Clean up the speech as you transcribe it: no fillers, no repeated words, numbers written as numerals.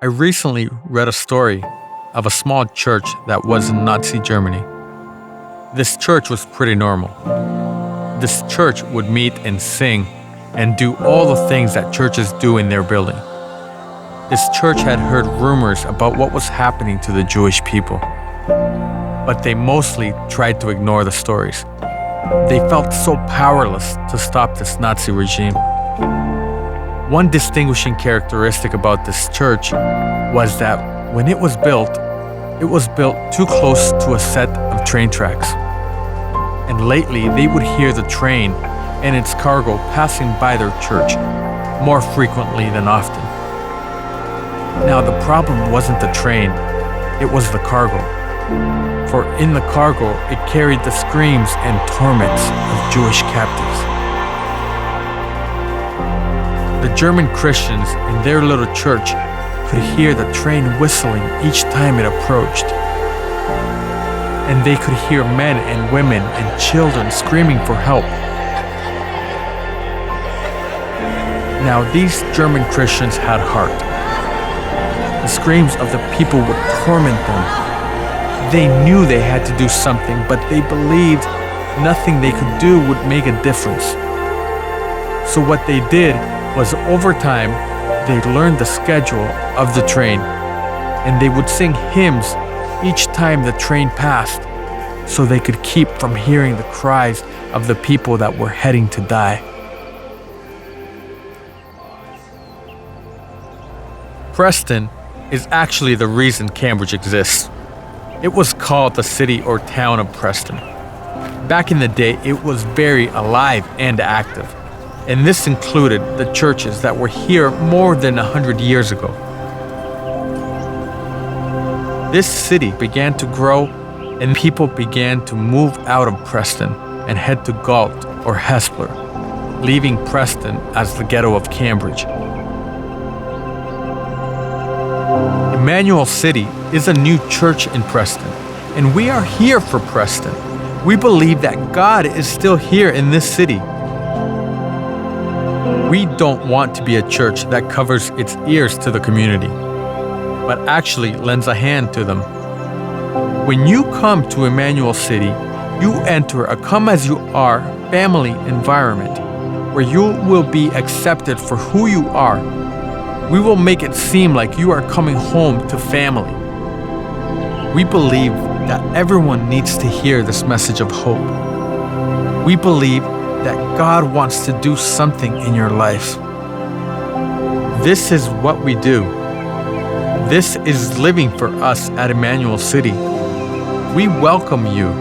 I recently read a story of a small church that was in Nazi Germany. This church was pretty normal. This church would meet and sing and do all the things that churches do in their building. This church had heard rumors about what was happening to the Jewish people, but they mostly tried to ignore the stories. They felt so powerless to stop this Nazi regime. One distinguishing characteristic about this church was that when it was built too close to a set of train tracks. And lately, they would hear the train and its cargo passing by their church more frequently than often. Now, the problem wasn't the train, it was the cargo. For in the cargo, it carried the screams and torments of Jewish captives. The German Christians in their little church could hear the train whistling each time it approached. And they could hear men and women and children screaming for help. Now, these German Christians had heart. The screams of the people would torment them. They knew they had to do something, but they believed nothing they could do would make a difference. So what they did was, over time, they learned the schedule of the train, and they would sing hymns each time the train passed, so they could keep from hearing the cries of the people that were heading to die. Preston is actually the reason Cambridge exists. It was called the city or town of Preston. Back in the day, it was very alive and active. And this included the churches that were here more than 100 years ago. This city began to grow, and people began to move out of Preston and head to Galt or Hespeler, leaving Preston as the ghetto of Cambridge. Immanuel City is a new church in Preston, and we are here for Preston. We believe that God is still here in this city. We don't want to be a church that covers its ears to the community, but actually lends a hand to them. When you come to Immanuel City, you enter a come-as-you-are family environment where you will be accepted for who you are. We will make it seem like you are coming home to family. We believe that everyone needs to hear this message of hope. We believe that God wants to do something in your life. This is what we do. This is living for us at Immanuel City. We welcome you